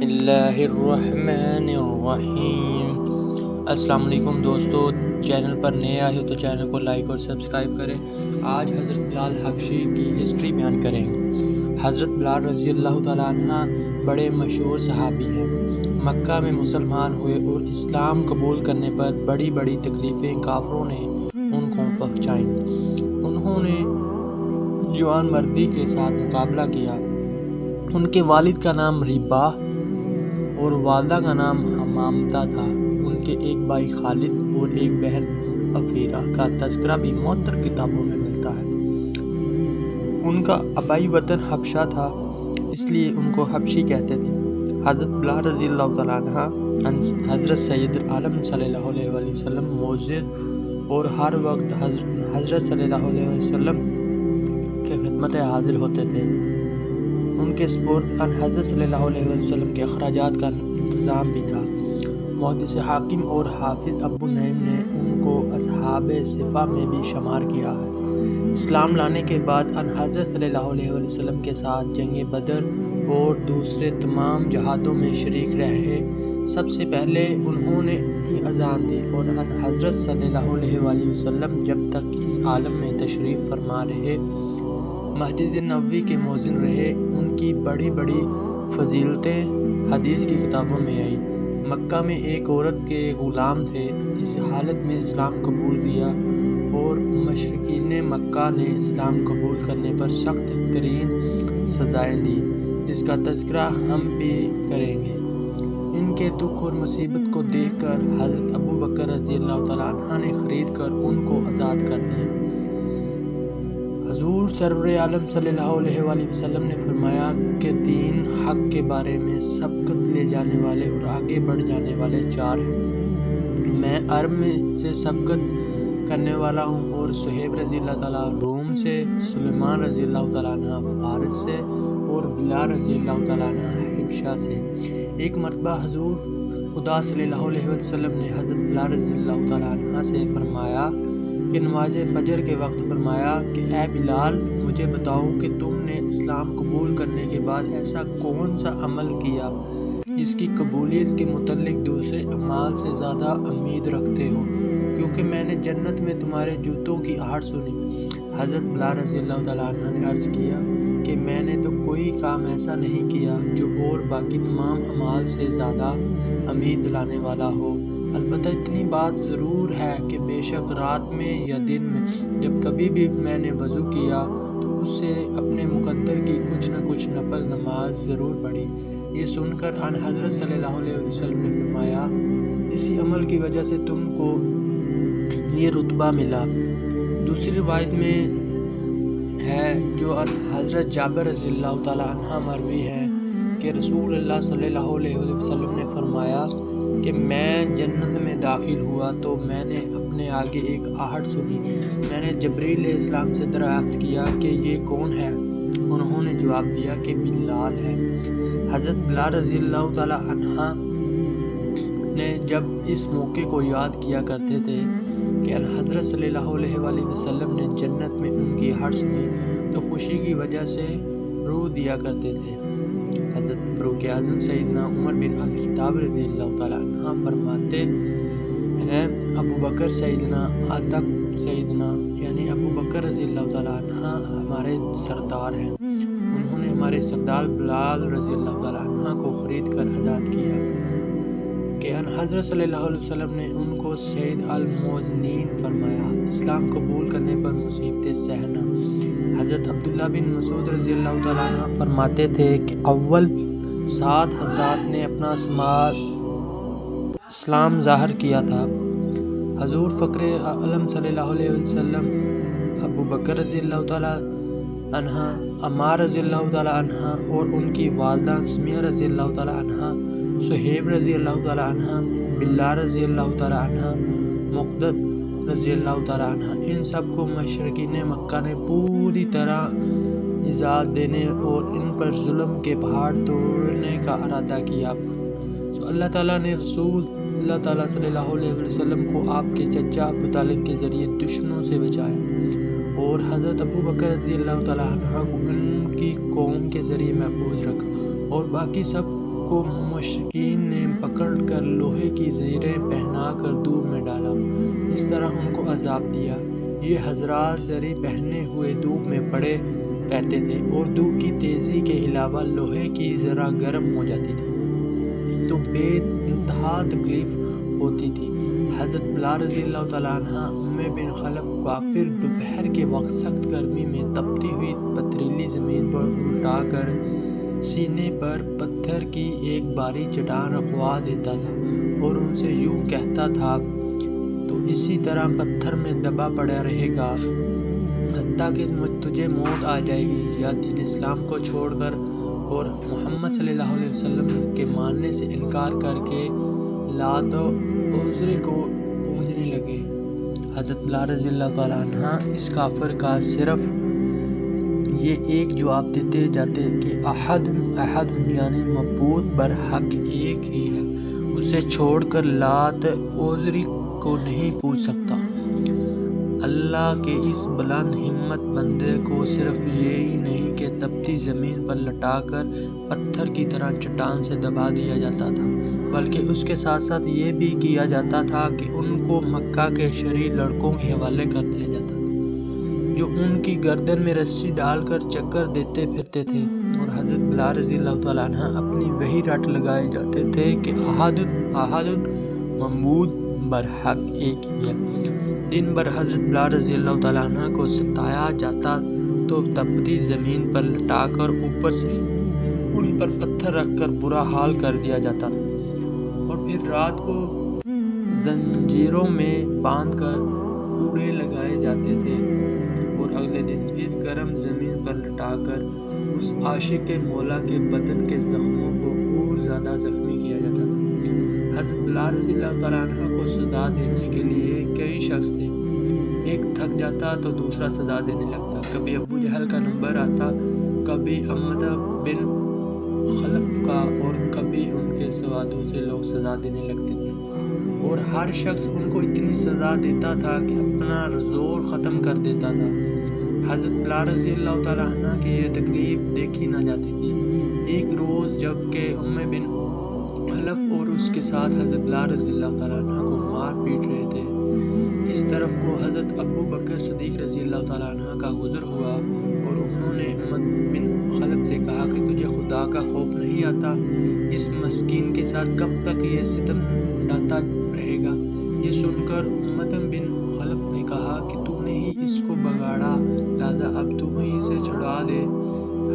اللہ الرحمن الرحیم۔ السلام علیکم دوستو، چینل پر نئے آئے ہو تو چینل کو لائک اور سبسکرائب کریں۔ آج حضرت بلال حبشی کی ہسٹری بیان کریں گے۔ حضرت بلال رضی اللہ تعالیٰ عنہ بڑے مشہور صحابی ہیں۔ مکہ میں مسلمان ہوئے اور اسلام قبول کرنے پر بڑی بڑی تکلیفیں کافروں نے ان کو پہنچائیں۔ انہوں نے جوان مردی کے ساتھ مقابلہ کیا۔ ان کے والد کا نام ریبا اور والدہ کا نام حمامتہ تھا۔ ان کے ایک بھائی خالد اور ایک بہن عفیرہ کا تذکرہ بھی معتبر کتابوں میں ملتا ہے۔ ان کا آبائی وطن حبشہ تھا، اس لیے ان کو حبشی کہتے تھے۔ حضرت بلال رضی اللہ تعالیٰ عنہ حضرت سید العالم صلی اللہ علیہ وآلہ وسلم موجود اور ہر وقت حضرت صلی اللہ علیہ وسلم کے خدمت حاضر ہوتے تھے۔ ان کے سپرد حضرت صلی اللہ علیہ وسلم کے اخراجات کا انتظام بھی تھا۔ محدث حاکم اور حافظ ابو نعیم نے ان کو اصحاب صفہ میں بھی شمار کیا ہے۔ اسلام لانے کے بعد حضرت صلی اللہ علیہ وسلم کے ساتھ جنگ بدر اور دوسرے تمام جہادوں میں شریک رہے۔ سب سے پہلے انہوں نے اذان دی اور حضرت صلی اللہ علیہ وسلم جب تک اس عالم میں تشریف فرما رہے مسجد نبوی کے مؤذن رہے۔ ان کی بڑی بڑی فضیلتیں حدیث کی کتابوں میں آئی۔ مکہ میں ایک عورت کے غلام تھے، اس حالت میں اسلام قبول کیا اور مشرکین مکہ نے اسلام قبول کرنے پر سخت ترین سزائیں دی، جس کا تذکرہ ہم بھی کریں گے۔ ان کے دکھ اور مصیبت کو دیکھ کر حضرت ابو بکر رضی اللہ تعالیٰ عنہ نے خرید کر ان کو آزاد کر دیا۔ حضور سرور عالم صلی اللہ علیہ وآلہ وسلم نے فرمایا کہ دین حق کے بارے میں سبقت لے جانے والے اور آگے بڑھ جانے والے چار ہیں۔ میں عرب میں سے سبقت کرنے والا ہوں اور صہیب رضی اللہ تعالیٰ روم سے، سلیمان رضی اللہ تعالیٰ عنہ فارس سے اور بلال رضی اللہ تعالیٰ عنہ حبشہ سے۔ ایک مرتبہ حضور خدا صلی اللہ علیہ وسلم نے حضرت بلال رضی اللہ تعالیٰ عنہ سے فرمایا کہ نماز فجر کے وقت فرمایا کہ اے بلال، مجھے بتاؤ کہ تم نے اسلام قبول کرنے کے بعد ایسا کون سا عمل کیا جس کی قبولیت کے متعلق دوسرے اعمال سے زیادہ امید رکھتے ہو، کیونکہ میں نے جنت میں تمہارے جوتوں کی آہٹ سنی۔ حضرت بلال رضی اللہ تعالیٰ عنہ نے عرض کیا کہ میں نے تو کوئی کام ایسا نہیں کیا جو اور باقی تمام اعمال سے زیادہ امید دلانے والا ہو، البتہ اتنی بات ضرور ہے کہ بے شک رات میں یا دن میں جب کبھی بھی میں نے وضو کیا تو اس سے اپنے مقدر کی کچھ نہ کچھ نفل نماز ضرور پڑھی۔ یہ سن کر حضرت صلی اللہ علیہ وسلم نے فرمایا، اسی عمل کی وجہ سے تم کو یہ رتبہ ملا۔ دوسری روایت میں ہے جو حضرت جابر رضی اللہ تعالیٰ عنہ مروی ہے کہ رسول اللہ صلی اللہ علیہ وسلم نے فرمایا کہ میں جنت میں داخل ہوا تو میں نے اپنے آگے ایک آہٹ سنی۔ میں نے جبریل علیہ السلام سے دریافت کیا کہ یہ کون ہے؟ انہوں نے جواب دیا کہ بلال ہے۔ حضرت بلال رضی اللہ تعالیٰ عنہ نے جب اس موقع کو یاد کیا کرتے تھے کہ حضرت صلی اللہ علیہ وآلہ وسلم نے جنت میں ان کی آہٹ سنی تو خوشی کی وجہ سے رو دیا کرتے تھے۔ حضرت فاروق اعظم سیدنا عمر بن الخطاب رضی اللہ تعالیٰ عنہ فرماتے ہیں، ابو بکر سیدنا عتق سیدنا یعنی ابو بکر رضی اللہ تعالیٰ عنہ ہمارے سردار ہیں۔ انہوں نے ہمارے سردار بلال رضی اللہ تعالیٰ عنہ کو خرید کر آزاد کیا کہ حضرت صلی اللہ علیہ وسلم نے ان کو سید الموذنین فرمایا۔ اسلام قبول کرنے پر مصیبتیں سہنا۔ حضرت عبداللہ بن مسعود رضی اللہ تعالیٰ عنہ فرماتے تھے کہ اول 7 حضرات نے اپنا اسلام ظاہر کیا تھا۔ حضور فخر عالم صلی اللہ علیہ وسلم، ابو بکر رضی اللہ تعالیٰ عنہ، عمار رضی اللہ تعالیٰ عنہ اور ان کی والدہ سمیہ رضی اللہ تعالیٰ عنہ، صہیب رضی اللہ تعالیٰ عنہ، بلال رضی اللہ تعالیٰ عنہ، مقدد رضی اللہ تعالیٰ عنہ، ان سب کو مشرکین مکہ نے پوری طرح ایذا دینے اور ان پر ظلم کے پہاڑ توڑنے کا ارادہ کیا۔ سو اللہ تعالیٰ نے رسول اللہ تعالیٰ صلی اللہ علیہ وسلم کو آپ کے چچا ابو طالب کے ذریعے دشمنوں سے بچایا اور حضرت ابو بکر رضی اللہ تعالیٰ عنہ کو ان کی قوم کے ذریعے محفوظ رکھا اور باقی سب کو مشرکین نے پکڑ کر لوہے کی زنجیریں پہنا کر دور میں ڈالا، اس طرح ان کو عذاب دیا۔ یہ حضرات زری پہنے ہوئے دھوپ میں پڑے رہتے تھے اور دھوپ کی تیزی کے علاوہ لوہے کی ذرا گرم ہو جاتی تھی تو بے انتہا تکلیف ہوتی تھی۔ حضرت بلال رضی اللہ تعالیٰ عنہ امی بن خلف کافر دوپہر کے وقت سخت گرمی میں تپتی ہوئی پتھریلی زمین پر الٹا کر سینے پر پتھر کی ایک باری چٹان رکھوا دیتا تھا اور ان سے یوں کہتا تھا تو اسی طرح پتھر میں دبا پڑا رہے گا حتیٰ کہ تجھے موت آ جائے گی، یا دین اسلام کو چھوڑ کر اور محمد صلی اللہ علیہ وسلم کے ماننے سے انکار کر کے لات و عزا کو پوجنے لگے۔ حضرت بلال رضی اللہ تعالیٰ عنہ اس کافر کا صرف یہ ایک جواب دیتے جاتے کہ احد یعنی معبود برحق ایک ہی ہے، اسے چھوڑ کر لات عزا کو نہیں پوچھ سکتا۔ اللہ کے اس بلند ہمت بندے کو صرف یہی نہیں کہ تپتی زمین پر لٹا کر پتھر کی طرح چٹان سے دبا دیا جاتا تھا، بلکہ اس کے ساتھ ساتھ یہ بھی کیا جاتا تھا کہ ان کو مکہ کے شریر لڑکوں کے حوالے کر دیا جاتا تھا جو ان کی گردن میں رسی ڈال کر چکر دیتے پھرتے تھے، اور حضرت بلال رضی اللہ تعالیٰ عنہ اپنی وہی رٹ لگائے جاتے تھے کہ احد معبود برحق ایک ہی ہے۔ دن بھر حضرت بلال رضی اللہ تعالیٰ عنہ کو ستایا جاتا تو تپتی زمین پر لٹا کر اوپر سے ان پر پتھر رکھ کر برا حال کر دیا جاتا تھا، اور پھر رات کو زنجیروں میں باندھ کر کوڑے لگائے جاتے تھے، اور اگلے دن پھر گرم زمین پر لٹا کر اس عاشق مولا کے بدن کے زخموں کو اور زیادہ زخمی کیا جاتا تھا۔ حضرت بلال رضی اللہ تعالیٰ عنہ کو سزا دینے کے لیے کئی شخص تھے، ایک تھک جاتا تو دوسرا سزا دینے لگتا، کبھی ابو جہل کا نمبر آتا، کبھی امدہ بن خلف کا، اور کبھی ان کے سوا دوسرے لوگ سزا دینے لگتے تھے، اور ہر شخص ان کو اتنی سزا دیتا تھا کہ اپنا زور ختم کر دیتا تھا۔ حضرت بلال رضی اللہ تعالیٰ عنہ کی یہ تکلیف دیکھی نہ جاتی تھی۔ ایک روز جب کہ امی بن خلف اور اس کے ساتھ حضرت بلال رضی اللہ تعالیٰ عنہ کو مار پیٹ رہے تھے، اس طرف کو حضرت ابو بکر صدیق رضی اللہ تعالیٰ عنہ کا گزر ہوا، اور انہوں نے امی بن خلف سے کہا کہ تجھے خدا کا خوف نہیں آتا؟ اس مسکین کے ساتھ کب تک یہ ستم ڈھاتا رہے گا؟ یہ سن کر امی بن خلف نے کہا کہ تو نے ہی اس کو بگاڑا، لہذا اب تو ہی اسے چھڑا دے۔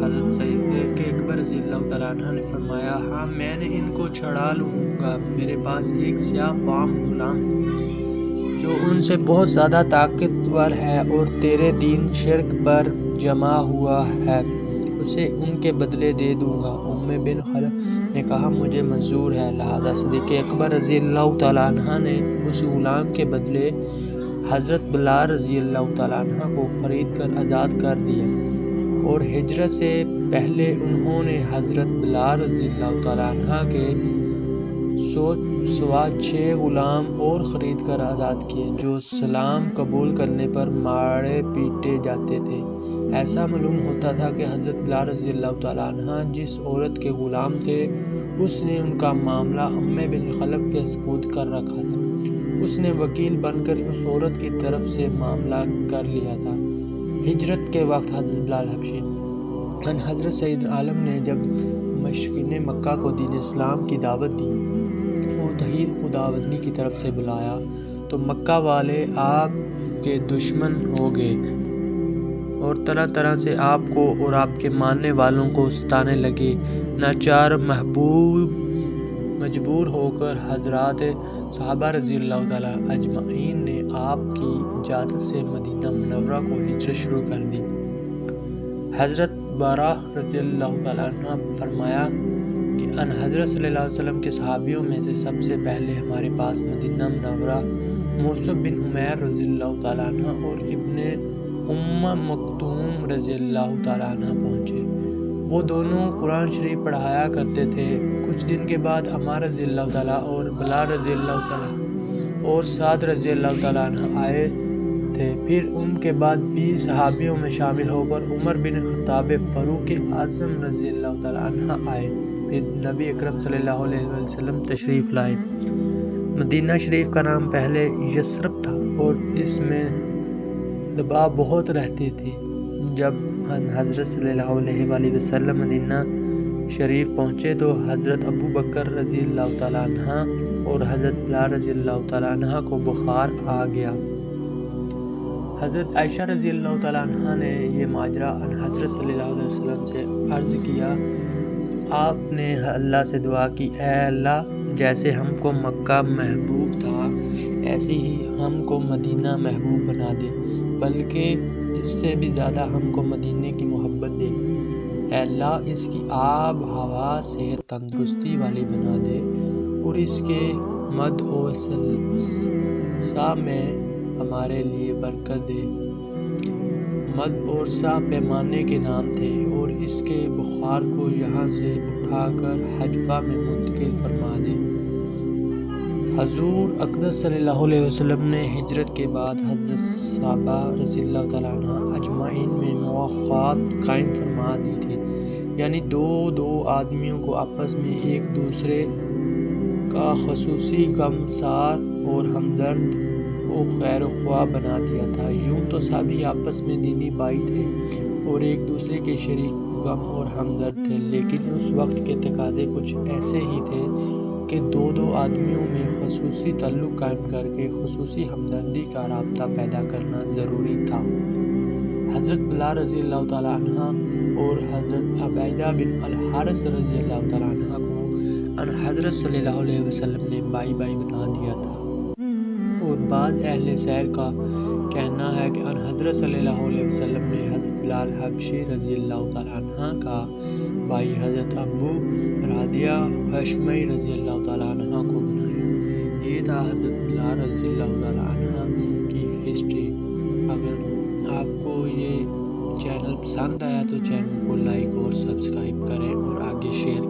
حضرت صدیق اکبر رضی اللہ تعالیٰ عنہ نے فرمایا، ہاں میں نے ان کو چھڑا لوں گا، میرے پاس ایک سیاہ فام غلام ہے جو ان سے بہت زیادہ طاقتور ہے اور تیرے دین شرک پر جمع ہوا ہے، اسے ان کے بدلے دے دوں گا۔ امی بن خلف نے کہا مجھے منظور ہے، لہذا صدیق اکبر رضی اللہ تعالیٰ عنہ نے اس غلام کے بدلے حضرت بلال رضی اللہ تعالیٰ عنہ کو خرید کر آزاد کر دیا، اور ہجرت سے پہلے انہوں نے حضرت بلال رضی اللہ تعالیٰ عنہ کے سوا 6 غلام اور خرید کر آزاد کیے جو اسلام قبول کرنے پر مارے پیٹے جاتے تھے۔ ایسا معلوم ہوتا تھا کہ حضرت بلال رضی اللہ تعالیٰ عنہ جس عورت کے غلام تھے اس نے ان کا معاملہ امی بن خلف کے سپرد کر رکھا تھا، اس نے وکیل بن کر اس عورت کی طرف سے معاملہ کر لیا تھا۔ ہجرت کے وقت حضرت بلال حبشی حضرت سید عالم نے جب مشرکین مکہ کو دین اسلام کی دعوت دی اور توحید خداوندی کی طرف سے بلایا تو مکہ والے آپ کے دشمن ہو گئے اور طرح طرح سے آپ کو اور آپ کے ماننے والوں کو ستانے لگے۔ ناچار مجبور ہو کر حضرات صحابہ رضی اللہ تعالیٰ اجمعین نے آپ کی اجازت سے مدینہ منورہ کو ہجرت شروع کر دی۔ حضرت براہ رضی اللہ تعالیٰ عنہ فرمایا کہ ان حضرت صلی اللہ علیہ وسلم کے صحابیوں میں سے سب سے پہلے ہمارے پاس مدینہ منورہ مصعب بن عمیر رضی اللہ تعالیٰ عنہ اور ابن مکتوم رضی اللہ تعالیٰ عنہ پہنچے۔ وہ دونوں قرآن شریف پڑھایا کرتے تھے۔ کچھ دن کے بعد عمار رضی اللہ تعالیٰ اور بلال رضی اللہ تعالیٰ اور سعد رضی اللہ تعالیٰ عنہ آئے تھے۔ پھر ان کے بعد 20 صحابیوں میں شامل ہو کر عمر بن خطاب فاروق اعظم رضی اللہ تعالیٰ عنہ آئے۔ پھر نبی اکرم صلی اللہ علیہ وسلم تشریف لائے۔ مدینہ شریف کا نام پہلے یثرب تھا اور اس میں دباؤ بہت رہتی تھی۔ جب حضرت صلی اللہ علیہ وآلہ وسلم مدینہ شریف پہنچے تو حضرت ابو بکر رضی اللہ تعالیٰ عنہ اور حضرت بلال رضی اللہ تعالیٰ عنہ کو بخار آ گیا۔ حضرت عائشہ رضی اللہ تعالیٰ عنہ نے یہ ماجرا حضرت صلی اللہ علیہ وسلم سے عرض کیا تو آپ نے اللہ سے دعا کی، اے اللہ، جیسے ہم کو مکہ محبوب تھا ایسے ہی ہم کو مدینہ محبوب بنا دے، بلکہ اس سے بھی زیادہ ہم کو مدینے کی محبت دے۔ اے اللہ، اس کی آب ہوا صحت تندرستی والی بنا دے اور اس کے مد و سا میں ہمارے لیے برکت دے۔ مد اور سا پیمانے کے نام تھے اور اس کے بخار کو یہاں سے اٹھا کر حجفہ میں منتقل فرما دے۔ حضور اقدس صلی اللہ علیہ وسلم نے ہجرت کے بعد حضرت صحابہ رضی اللہ تعالیٰ عنہ اجمعین میں مواخات قائم فرما دی تھی، یعنی دو آدمیوں کو آپس میں ایک دوسرے کا خصوصی غمسار اور ہمدرد و خیر خواہ بنا دیا تھا۔ یوں تو سبھی آپس میں دینی بھائی تھے اور ایک دوسرے کے شریک غم اور ہمدرد تھے، لیکن اس وقت کے تقاضے کچھ ایسے ہی تھے کہ دو آدمیوں میں خصوصی تعلق قائم کر کے خصوصی ہمدردی کا رابطہ پیدا کرنا ضروری تھا۔ حضرت بلال رضی اللہ تعالیٰ عنہ اور حضرت عبیدہ بن الحارث رضی اللہ تعالیٰ عنہ کو حضرت صلی اللہ علیہ وسلم نے بائی بنا دیا تھا، اور بعض اہل سیر کا کہنا ہے کہ حضرت صلی اللہ علیہ وسلم نے حضرت بلال حبشی رضی اللہ تعالیٰ عنہ کا بھائی حضرت ابو رادیہ ہاشمی رضی اللہ تعالیٰ عنہ کو بنایا۔ یہ تھا حضرت بلال رضی اللہ تعالیٰ عنہ کی ہسٹری۔ اگر آپ کو یہ چینل پسند آیا تو چینل کو لائک اور سبسکرائب کریں اور آگے شیئر